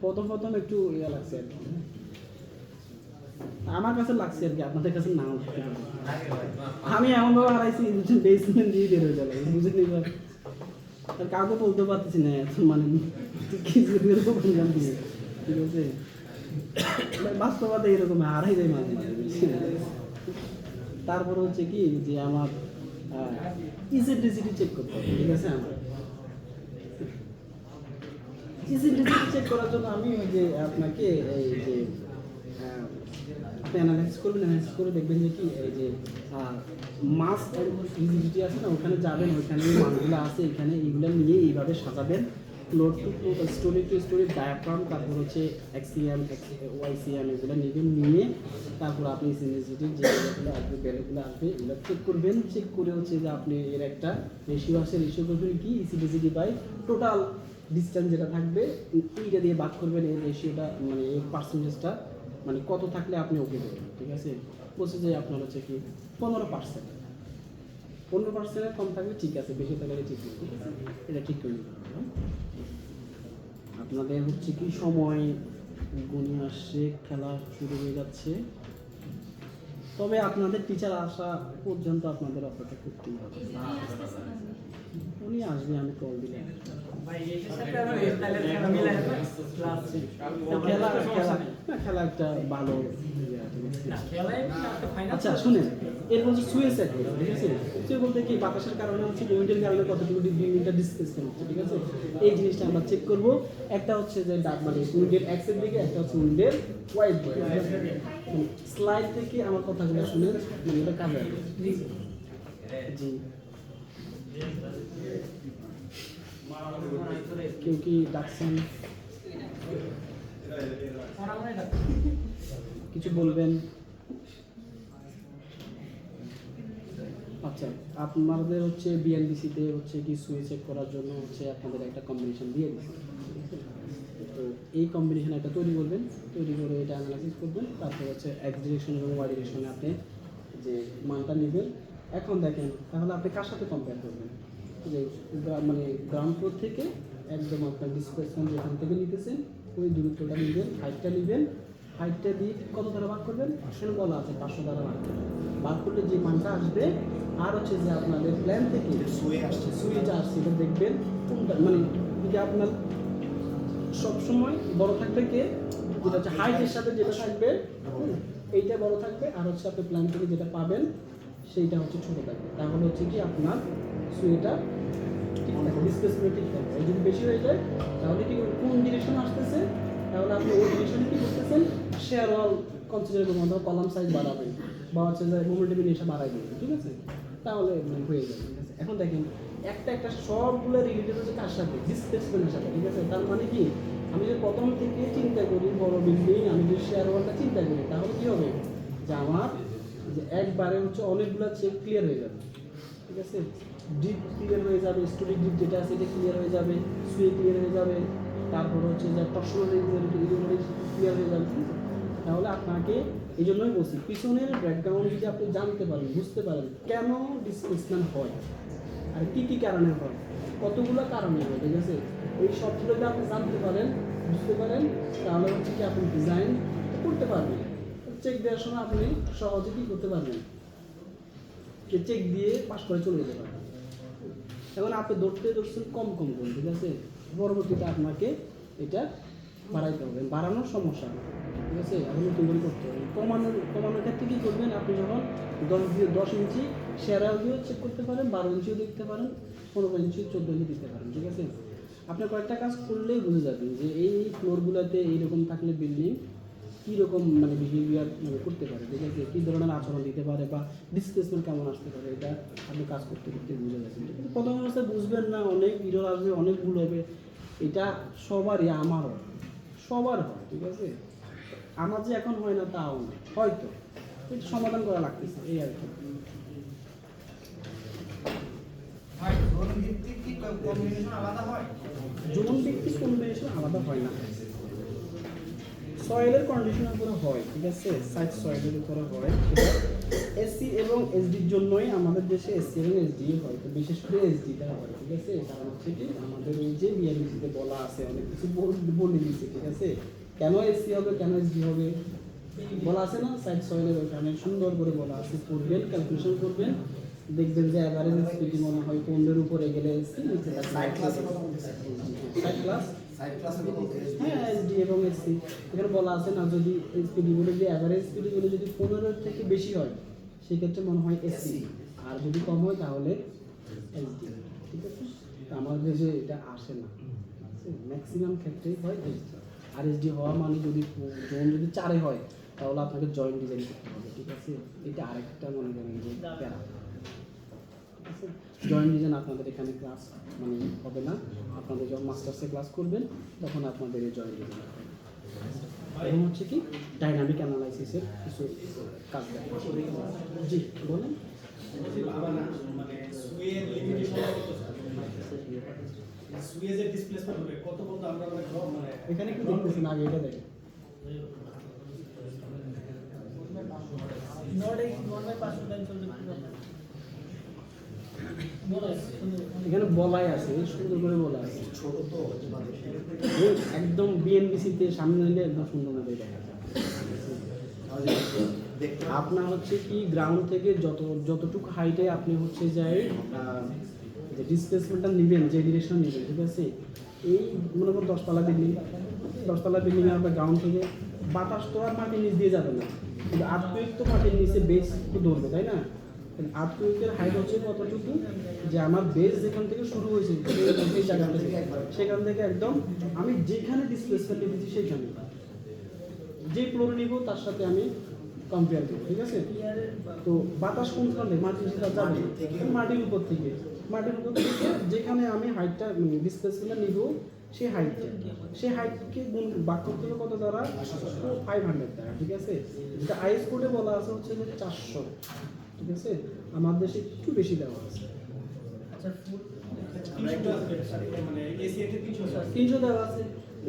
S1: প্রথম প্রথম একটু ইয়া লাগছে আর কি, আমার কাছে লাগছে আর কি, আপনাদের কাছে নাও লাগতে পারে। আমি এমনভাবে হারাইছি বেসমেন্ট দিয়ে বের হয়ে যাবে, বুঝেন এবার। আর কাউকে বলতে পারতেছি না এত মানে কি যে এরকম বললাম দিয়ে, ঠিক আছে? বাস্তবতা এরকম হারাই যায় মাঝে মাঝে, বুঝছেন? তারপর হচ্ছে কি যে আমার ইসেন্ট্রিসিটি চেক করতে হবে, ঠিক আছে? আমার ইসেন্ট্রিসিটি চেক করার জন্য আমি ওই যে আপনাকে এই যে আপনি অ্যানালাইসিস করবেন, অ্যানালাইসিস করে দেখবেন যে কি এই যে মাস ইজিডিটি আছে না, ওখানে যাবেন, ওইখানে মানগুলো আছে এখানে, এইগুলো নিয়ে এইভাবে সাজাবেন। Load to floor, story to story, diaphragm, তারপর হচ্ছে এক্সিএম, ওয়াইসিএম, এগুলো নেবেন, নিয়ে তারপর আপনি সিনিসিটির যে ভ্যালুগুলো আসবে, ভ্যালুগুলো আসবে, এগুলো চেক করবেন। চেক করে হচ্ছে যে আপনি এর একটা রেশিও আছে, রেশিও করবেন কি ইসিডিসিটি বাই টোটাল ডিস্টেন্স যেটা থাকবে, এইটা দিয়ে ভাগ করবেন, এই রেশিওটা মানে এই পার্সেন্টেজটা মানে কত থাকলে আপনি ওকে দেবেন, ঠিক আছে? বলছে যে আপনার হচ্ছে কি 15%, 15%-এর কম থাকলে ঠিক আছে, বেশি থাকলে ঠিক নেই, ঠিক আছে? এটা ঠিক করে নিতে হবে। আপনাদের হচ্ছে কি সময় গুণে আসছে, খেলা শুরু হয়ে যাচ্ছে, তবে আপনাদের টিচার আসা পর্যন্ত আপনাদের অপেক্ষা করতেই হবে। উনি আসবে, আমি কল দিলে খেলা খেলা না, খেলা একটা ভালো ইয়ে, ঠিক আছে? আচ্ছা শুনেন, এরপর হচ্ছে সুয়ে চেক করবো, ঠিক আছে? সুয়ে বলতে কি বাতাসের কারণে হচ্ছে উইন্ডের কারণে কতটুকু ডিগ্রি উইন্ডার ডিসপ্লেসমেন্ট হচ্ছে, ঠিক আছে? এই জিনিসটা আমরা চেক করব। একটা হচ্ছে যে মানে উইন্ডের এক্সের দিকে, একটা হচ্ছে উইন্ডের ওয়াইড দিকে। স্লাইড থেকে আমার কথাগুলো শুনেন, মানে এটা কাজে আসবে। জি, কেউ কি ডাকছেন, কিছু বলবেন? আচ্ছা, আপনাদের হচ্ছে বিএনবিসিতে হচ্ছে কি সুই চেক করার জন্য হচ্ছে আপনাদের একটা কম্বিনেশন দিয়ে দিচ্ছে, তো এই কম্বিনেশন একটা তৈরি করবেন, তৈরি করে এটা অ্যানালাইসিস করবেন, তারপর হচ্ছে এক্স ডিরেকশন এবং ওয়াই ডিরেকশনে আপনি যে মানটা নেবেন। এখন দেখেন তাহলে আপনি কার সাথে কম্পেয়ার করবেন, যে মানে গ্রাউন্ড ফ্লোর থেকে একদম আপনার ডিসপ্লেসমেন্ট যেখান থেকে নিতেছেন ওই দূরত্বটা নেবেন, হাইটটা নেবেন, হাইটটা দিয়ে কত দ্বারা ভাগ করবেন, আসলে বলা আছে 500 দ্বারা ভাগ করবেন। ভাগ করলে যে মানটা আসবে, আর হচ্ছে যে আপনাদের প্ল্যান থেকে
S2: সুয়ে আসছে,
S1: সুইচ আসছে এটা দেখবেন কোনটা, মানে যদি আপনার সবসময় বড় থাকবে কে, যেটা হচ্ছে হাইটের সাথে যেটা থাকবে এইটা বড় থাকবে, আর হচ্ছে আপনি প্ল্যান থেকে যেটা পাবেন সেইটা হচ্ছে ছোট থাকবে, তাহলে হচ্ছে কি আপনার সুইটা ঠিক থাকবে, ডিসপ্লেসমেন্ট ঠিক থাকবে। আর যদি বেশি হয়ে যায় তাহলে কি কোন ডিরেকশন আসতেছে, তাহলে আপনি ওই ডিরেকশনে কি করতেছেন, শেয়ার ওয়াল কনসিডার করবেন, অথবা কলাম সাইজ বাড়াবেন, বা হচ্ছে যে মোমেন্টাম ইনএশা বাড়াই দেবেন, ঠিক আছে? তাহলে হয়ে যাবে, ঠিক আছে? এখন দেখেন একটা একটা সবগুলো রিলেটেড হচ্ছে কার সাথে, ডিসপ্লেসমেন্টের সাথে, ঠিক আছে? তার মানে কি আমি যদি প্রথম থেকে চিন্তা করি বড় বিল্ডিং, আমি যদি শেয়ার ওয়ালটা চিন্তা করি, তাহলে কি হবে যে আমার যে একবারে হচ্ছে অনেকগুলো চেক ক্লিয়ার হয়ে যাবে, ঠিক আছে? ডিপ ক্লিয়ার হয়ে যাবে, স্টোরি ডিপ যেটা আছে এটা ক্লিয়ার হয়ে যাবে, সুয়ে ক্লিয়ার হয়ে যাবে, তারপর হচ্ছে যে টর্শনাল ক্লিয়ার হয়ে যাবে। তাহলে আপনাকে এই জন্যই বলছি, পিছনের ব্যাকগ্রাউন্ড যদি আপনি জানতে পারেন, বুঝতে পারেন কেন ডিসপ্লেসমেন্ট হয় আর কী কী কারণে হয়, কতগুলো কারণে হয়, ঠিক আছে? এই সবগুলো যদি আপনি জানতে পারেন, বুঝতে পারেন, তাহলে হচ্ছে কি আপনি ডিজাইন করতে পারবেন। চেক দেওয়ার সময় আপনি সহজে কী করতে পারবেন, যে চেক দিয়ে পাস করে চলে যেতে পারবেন। এখন আপনি ধরছেন কম কম করুন, ঠিক আছে? পরবর্তীতে আপনাকে এটা বাড়াইতে হবে, বাড়ানোর সমস্যা, ঠিক আছে? এখন নতুন করে করতে হবে। কমানোর ক্ষেত্রে কী করবেন, আপনি যখন 10 ইঞ্চি শেয়ারাল দিয়েও চেক করতে পারেন, 12 ইঞ্চিও দেখতে পারেন, 15 ইঞ্চি 14 ইঞ্চি দিতে পারেন, ঠিক আছে? আপনি কয়েকটা কাজ করলেই বুঝে যাবেন যে এই ফ্লোরগুলোতে এইরকম থাকলে বিল্ডিং কীরকম মানে বিহেভিয়ার মানে করতে পারে, ঠিক আছে, কী ধরনের আচরণ দিতে পারে বা ডিসপ্লেসমেন্ট কেমন আসতে পারে, এটা আপনি কাজ করতে করতে বুঝে যাচ্ছেন। কিন্তু প্রথম অবস্থায় বুঝবেন না, অনেক ইরর আসবে, অনেক ভুল হবে, এটা সবারই, আমারও সবার হয়, ঠিক আছে। আমার যে এখন হয় না তাও না, হয়তো এটা সমাধান করা লাগতেছে, এই আর কি। জোন ভিত্তিক কম্বিনেশন আলাদা হয় না, সয়েলের কন্ডিশনের উপরে হয়, ঠিক আছে, সাইড সয়েলের উপরে হয়। সেটা এসসি এবং এসডির জন্যই আমাদের দেশে এসসি এবং এসডি হয়, তো বিশেষ করে এসডিটা হয়, ঠিক আছে। কারণ হচ্ছে কি আমাদের ওই যে বিআরবিসিতে বলা আছে, অনেক কিছু বলে দিয়েছে, ঠিক আছে, কেন এসসি হবে কেন এসডি হবে বলা আছে না, সাইড সয়েলের ওখানে সুন্দর করে বলা আছে, করবেন ক্যালকুলেশন করবেন, দেখবেন যে অ্যাভারেজ এসপিটি মনে হয় 15 উপরে গেলে এসসি, নিচে
S2: সাইড ক্লাসের কথা বলতেছি।
S1: সাইড ক্লাস
S2: সাইড ক্লাসের কথা বলতেছি।
S1: হ্যাঁ এসডি এবং এসসি এখানে বলা আছে না, যদি এসপিডি বলে যে অ্যাভারেজ এসপিডিগুলো যদি 15 থেকে বেশি হয় সেক্ষেত্রে মনে হয় এসসি, আর যদি কম হয় তাহলে এসডি, ঠিক আছে। তো আমাদের দেশে এটা আসে না, ম্যাক্সিমাম ক্ষেত্রেই হয় এসডি। আর এসডি হওয়া মানে যদি জোন যদি 4-এ হয় তাহলে আপনাকে জয়েন্ট ডিজাইন করতে হবে, ঠিক আছে। এটা আরেকটা মনে করেন যে প্যারা, ঠিক আছে। জয়েন্ট ডিজাইন আপনাদের এখানে ক্লাস মানে হবে না, আপনাদের যখন মাস্টার্সে ক্লাস করবেন তখন আপনাদের এই জয়েন্ট ডিজাইন হবে। এবং হচ্ছে কি ডাইনামিক অ্যানালাইসিসের কিছু কাজ দেয়। জি বলেন।
S3: মানে সুইয়ের লিমিটেশন সুইয়ের যে ডিসপ্লেসমেন্ট হবে কত পর্যন্ত আমরা মানে
S1: এখানে কি দেখতেছেন আগে এটা দেখেন, এখানে বলাই আছে, সুন্দর করে বলা আছে,
S2: ছোট তো
S1: একদম বিএনবিসিতে সামনে নিলে একদম সুন্দর মতো দেখা যায়।
S2: দেখতে
S1: আপনার হচ্ছে কি গ্রাউন্ড থেকে যতটুকু হাইটে আপনি হচ্ছে যাই যে ডিসপ্লেসমেন্টটা নেবেন, যে ডিরেকশন নেবেন, ঠিক আছে। এই মনে করুন 10 তলা বিল্ডিং, 10 তলা বিল্ডিংয়ে আপনার গ্রাউন্ড থেকে বাতাস তো আর মাটির নিচ দিয়ে যাবে না, কিন্তু আর্থকুয়েক তো মাটির নিচে বেস তো ধরবে, তাই না। আর্থকুয়েকের হাইট হচ্ছে কতটুকু, যে আমার বেস যেখান থেকে শুরু হয়েছে সেই জায়গা থেকে, সেখান থেকে একদম আমি যেখানে ডিসপ্লেসমেন্ট নিতেছি সেইখানে যে ফ্লোরে নিব তার সাথে আমি কম্পেয়ার করব, ঠিক আছে। তো বাতাস কোনখান থেকে মাটির নিচে যাবে, মাটির উপর থেকে, মাটির উপর থেকে যেখানে আমি হাইটটা ডিসপ্লেসমেন্টটা নিব সেই হাইটকে গুণ বাক করতে হবে কত দ্বারা, 500 টাকা, ঠিক আছে। যেটা আইএস কোডে বলা আছে হচ্ছে যে 400, ঠিক আছে। আমার দেশে একটু বেশি দেওয়া আছে,
S3: আচ্ছা ফুল 300 আসবে মানে এসিএতে
S1: 300 দেওয়া আছে।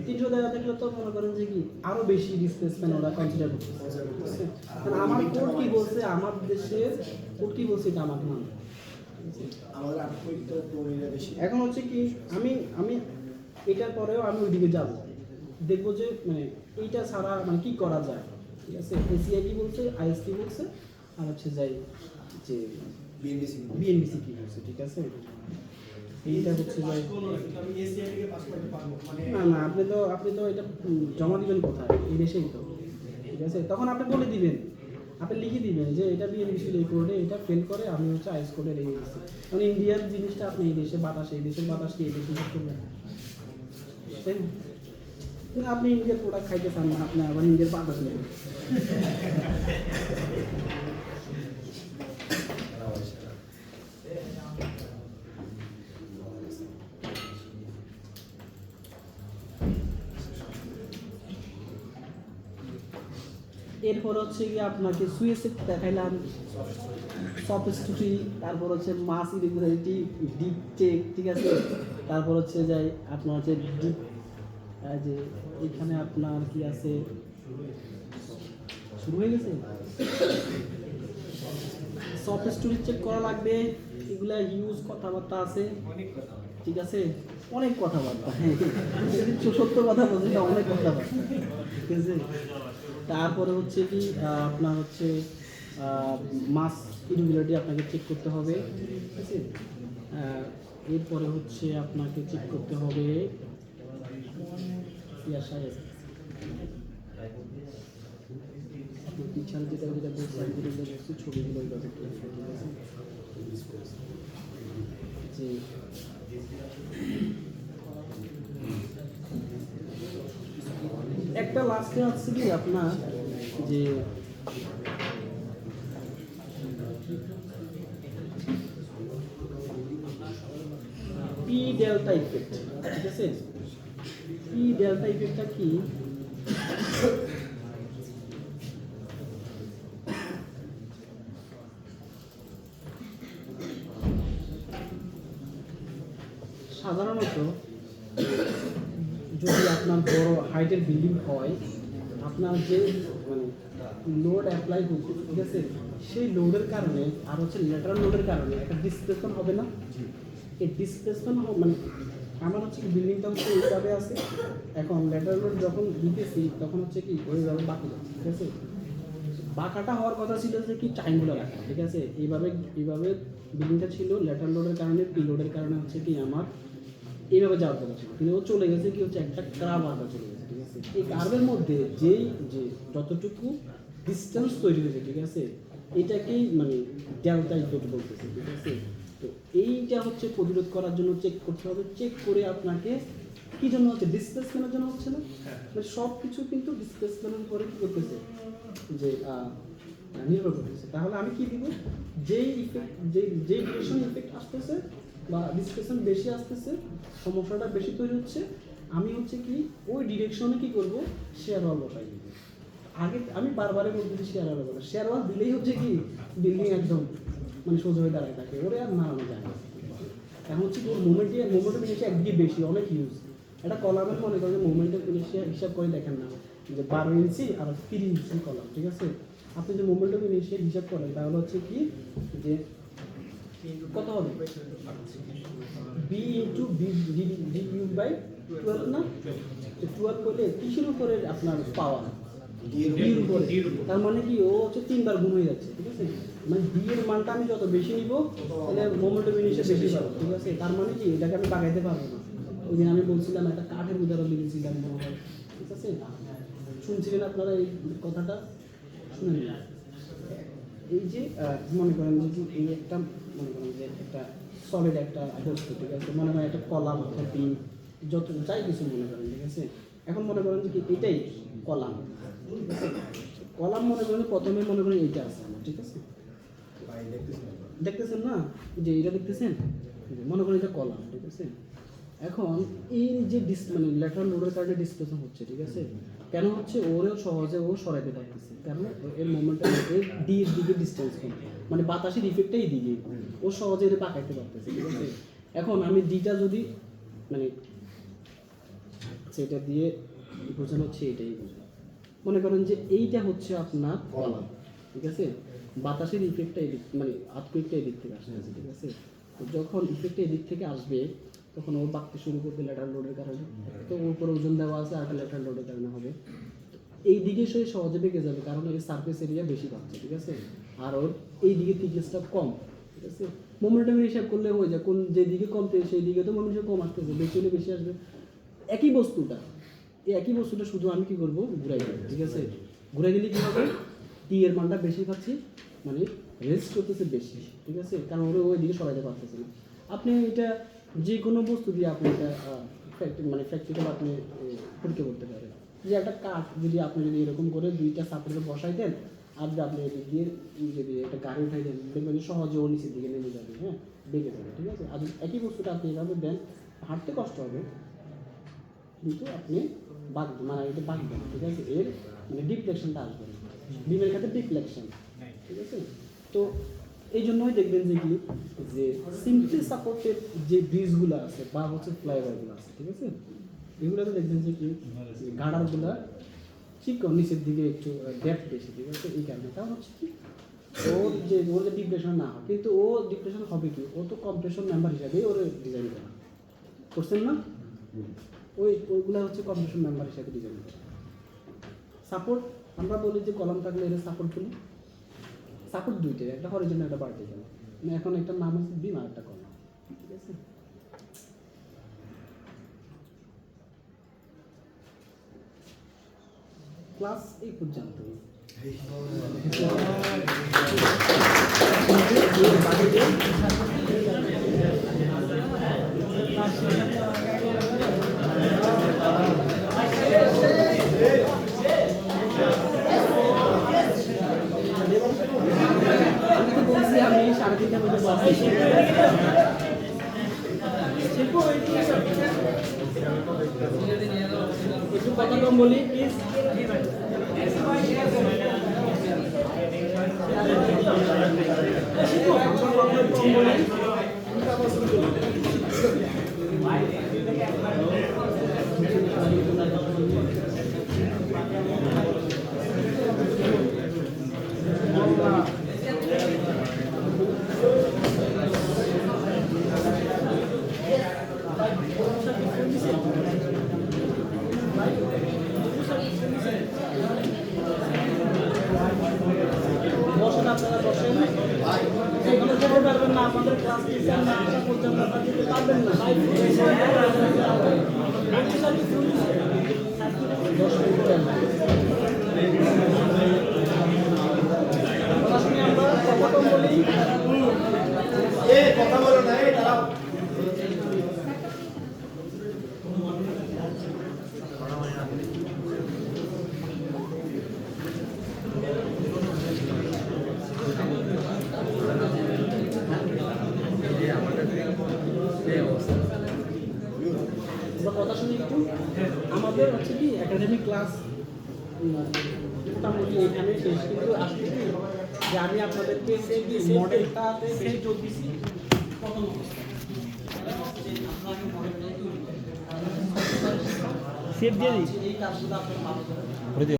S1: 300 দেওয়া থাকলে তো মনে করেন যে কি আরো বেশি ডিসপ্লেসমেন্ট ওরা কনসিডার করতেছে। কারণ আমার কোড কি বলছে, আমার দেশের কোড কি বলছে এটা আমাকে মানতে হবে।
S2: আমাদের আর্থকুয়েক তো প্রমিলে বেশি।
S1: এখন হচ্ছে কি আমি এটার পরেও আমি ওইদিকে যাব, দেখবো যে মানে এইটা ছাড়া মানে কি করা যায়, ঠিক আছে। এসিআই কি বলছে, আইএস কি বলছে, আর হচ্ছে যাই যে বিএনবিসি কি বলছে, ঠিক আছে। এইটা হচ্ছে
S3: পাস
S1: যাই
S3: করলো না কিন্তু আমি এসিআই থেকে পাস করতে পারবো মানে
S1: না আপনি তো এটা জমা দিবেন কোথায়, এই দেশেই তো, ঠিক আছে। তখন আপনি বলে দিবেন, আপনি লিখে দিবেন যে এটা বিএনবিসির এই কোডে এটা ফেল করে, আমি হচ্ছে আইএস কোডের এই দিচ্ছি। কারণ ইন্ডিয়ার জিনিসটা আপনি এই দেশে বাতাস, এই দেশের বাতাস কি এই দেশে ইউজ করবেন, তাই না? কিন্তু আপনি ইন্ডিয়ার প্রোডাক্ট খাইতে চান না, আপনি আবার ইন্ডিয়ার বাতাস নেবেন। এরপর হচ্ছে কি আপনাকে সুইসেট দেখাইলাম, সফিস্টিটি, তারপর হচ্ছে মাস ইরেগুলারিটি, ডিপ চেক, ঠিক আছে। তারপর হচ্ছে যাই আপনার হচ্ছে ডিপ, যে এখানে আপনার কি আছে, শুরু হয়ে গেছে, সফিস্টিটি চেক করা লাগবে, এগুলা হিউজ কথাবার্তা আছে,
S3: অনেক কথা
S1: ঠিক আছে, অনেক কথাবার্তা, হ্যাঁ সত্য কথা বলছি না, অনেক কথাবার্তা, ঠিক আছে। তারপরে হচ্ছে কি আপনার হচ্ছে মাস ইরেগুলারিটি আপনাকে চেক করতে হবে, ঠিক আছে। এরপরে হচ্ছে আপনাকে চেক করতে হবে আপনার পিছনে যেটা বলছি ছবিগুলো এইভাবে তুলতে হবে, ঠিক আছে। যে এক একটা লাস্টে আছে কি আপনার যে পি ডেল্টা ইফেক্ট, ঠিক আছে? পি ডেল্টা ইফেক্টটা কি? সাধারণত যদি আপনার বড় হাইটের বিল্ডিং হয়, আপনার যে মানে লোড অ্যাপ্লাই করছে, ঠিক আছে, সেই লোডের কারণে আর হচ্ছে ল্যাটারাল লোডের কারণে একটা ডিসপ্লেসমেন্ট হবে না? এই ডিসপ্লেসমেন্ট মানে আমার হচ্ছে কি বিল্ডিংটা হচ্ছে এইভাবে আছে, এখন ল্যাটারাল লোড যখন দিতেছি তখন হচ্ছে কি ওইভাবে বাঁকা যাচ্ছে, ঠিক আছে? বাঁকাটা হওয়ার কথা ছিল যে কি টাইমগুলো রাখা, ঠিক আছে? এইভাবে বিল্ডিংটা ছিল, ল্যাটারাল লোডের কারণে পি লোডের কারণে হচ্ছে কি আমার এইভাবে যাওয়ার কথা ছিল, কিন্তু ও চলে গেছে কি হচ্ছে একটা কার্ভ আঁকা চলে গেছে, ঠিক আছে? এই কার্ভের মধ্যে যে যতটুকু ডিস্টেন্স তৈরি হয়েছে, ঠিক আছে, এটাকেই মানে ডেল্টা ইফেক্ট বলতেছে, ঠিক আছে? তো এইটা হচ্ছে প্রতিরোধ করার জন্য চেক করতে হবে, চেক করে আপনাকে কি জন্য হচ্ছে ডিসপ্লেসমেন্টের জন্য হচ্ছে না, মানে সব কিছু কিন্তু ডিসপ্লেসমেন্টের উপরে কি করতেছে যে নির্ভর করতেছে। তাহলে আমি কি দিব, যেই ইফেক্ট যেই ডিরেকশন ইফেক্ট আসতেছে বা ডিসপ্লেসমেন্ট বেশি আসতেছে, সমস্যাটা বেশি তৈরি হচ্ছে, আমি হচ্ছে কি ওই ডিরেকশনে কি করব, শেয়ার ওয়াল বসাই দিব। আগে আমি বারবারই বলতেছি শেয়ার ওয়াল বসাই, শেয়ার ওয়াল দিলেই হচ্ছে কি বিল্ডিং একদম মানে সোজা হয়ে দাঁড়ায় থাকে, ওরে আর নাড়ানো যায় না। এখন হচ্ছে কি ওর মোমেন্টের জিনিসটা একদিকে বেশি, অনেক ইউজ। একটা কলামের মনে করেন মোমেন্টের হিসাব করে দেখেন না, যে 12 ইঞ্চি আর 3 ইঞ্চি কলাম, ঠিক আছে? আপনি যে মোমেন্টাম ইনিশিয়াল হিসাব করেন তাহলে হচ্ছে কি যে কত হবে, B into B due by 12 না? 12 করলে কিসের উপরে আপনার পাওয়ার, ডির উপরে। তার মানে কি ও হচ্ছে 3 বার গুণ হয়ে যাচ্ছে, ঠিক আছে? মানে ডি এর মানটা আমি যত বেশি নিব তাহলে মোমেন্টাম ইনিশিয়াল বেশি পাবো, ঠিক আছে? তার মানে কি এটাকে আমি বাগাইতে পারবো না। ওই দিন আমি বলছিলাম একটা কাঠের উদাহরণ দিয়েছিলাম মনে হয়, ঠিক আছে? শুনছিলেন আপনারা এই কথাটা? শুনেন না? এই যে মনে করেন যে এই একটা মনে করেন যে একটা সলিড একটা বস্তু, ঠিক আছে? মনে করেন একটা কলাম একটা পিন যত যাই কিছু মনে করেন, ঠিক আছে? এখন মনে করেন যে কি এটাই কলাম, ঠিক আছে? কলাম মনে করেন প্রথমে মনে করেন এইটা আছে আমার, ঠিক আছে? দেখতেছেন না যে এটা দেখতেছেন, মনে করেন এটা কলাম, ঠিক আছে? এখন এই যে মানে ল্যাটারাল লোডের কারণে ডিসপ্লেসমেন্ট হচ্ছে, ঠিক আছে? কেন হচ্ছে, ওরেও সহজে ও সরাইতে পারতেছে, কারণ এর মোমেন্টটা ডি এর দিকে ডিস্টেন্স কম, মানে বাতাসের ইফেক্টটা এই দিকে, ও সহজে এটা পাকাইতে পারতেছে, ঠিক আছে? এখন আমি ডিটা যদি মানে সেটা দিয়ে বোঝানো হচ্ছে এটাই বোঝানো, মনে করেন যে এইটা হচ্ছে আপনার কলাম, ঠিক আছে? বাতাসের ইফেক্টটা এদিক মানে আর্থকুয়েকটা এদিক থেকে আসতেছে, ঠিক আছে? তো যখন ইফেক্টটা এদিক থেকে আসবে তখন ও বাঁকতে শুরু করবে ল্যাটারাল লোডের কারণে, তো ওর উপরে ওজন দেওয়া আছে আর ল্যাটারাল লোডের কারণে হবে, এই দিকে সে সহজে বেঁকে যাবে কারণ এর সারফেস এরিয়া বেশি পাচ্ছে, ঠিক আছে? আর ওর এই দিকে থিকনেসটা কম, ঠিক আছে? মোমেন্টাম হিসাব করলে হয়ে যায়, কোন যে দিকে কমতে সেই দিকে তো মোমেন্টাম কম আসতেছে, বেশি হলে বেশি আসবে। একই বস্তুটা শুধু আমি কি করবো, ঘুরাই দেবো, ঠিক আছে? ঘুরাই দিলে কী হবে, টি এর মানটা বেশি পাচ্ছি, মানে রেস্ট করতেছে বেশি, ঠিক আছে? কারণ ওরা ওই দিকে সরাইতে পারতেছে না। আপনি এটা যে কোনো বস্তু দিয়ে আপনি এটা মানে প্র্যাকটিক্যাল আপনি পরীক্ষা করতে পারেন, যে একটা কাঠ যদি আপনি যদি এরকম করে দুইটা সাপোর্টে বসাই দেন আর যদি আপনি এদিক দিয়ে যদি একটা গাড়ি উঠাই দেন, দেখবেন সহজে ও নিচের দিকে নেমে যাবে, হ্যাঁ, বেঁকে যাবে, ঠিক আছে? আর একই বস্তুটা আপনি এভাবে দেন, হাঁটতে কষ্ট হবে কিন্তু আপনি মানে এটা বাঁকবেন, ঠিক আছে? এর মানে ডিফ্লেকশনটা আসবে না, বিমের ক্ষেত্রে ডিফ্লেকশন, ঠিক আছে? তো এই জন্যই দেখবেন যে কি যে সিম্পলি সাপোর্টেড যে ব্রিজগুলো আছে বা হচ্ছে ফ্লাইওভারগুলো আছে, ঠিক আছে, এগুলোতে দেখবেন যে কি গার্ডারগুলো ঠিক নিচের দিকে একটু ডেপথ বেশি, ঠিক আছে? এই কারণে কারণ হচ্ছে কি ওর যে ডিপ্রেশন না হয়, কিন্তু ও ডিপ্রেশন হবে কি, ও তো কম্প্রেশন মেম্বার হিসাবেই ওর ডিজাইন করা করছেন না, ওইগুলো হচ্ছে কম্প্রেশন মেম্বার হিসাবে ডিজাইন করা। সাপোর্ট আমরা বলি যে কলাম থাকলে এটা সাপোর্ট বলি, সাপোর্ট দুইটাই, একটা হরিজন্টাল একটা ভার্টিক্যাল, মানে এখন একটা নাম আছে বিম আর একটা কলাম, ঠিক আছে? ক্লাস এই পর্যন্ত। একটু কথা কম বলি প্লিজ। বসেন, আপনারা বসেন। এখানে যেতে পারবেন না, আমাদের ক্লাস টিচার না আসা পর্যন্ত আপনারা যেতে পারবেন না। পড়াশোনায় আমরা কথা কম বলি।
S2: কথা বলো না, দাঁড়াও।
S1: আমরা কথা শুনি একটু। আমাদের হচ্ছে কি একাডেমিক ক্লাস মোটামুটি এখানে শেষ, কিন্তু আসলে কি যে আমি আপনাদেরকে মডেলটা বেশি জোর দিচ্ছি প্রথম অবস্থায়। এই কাজগুলো আপনারা ভালো করে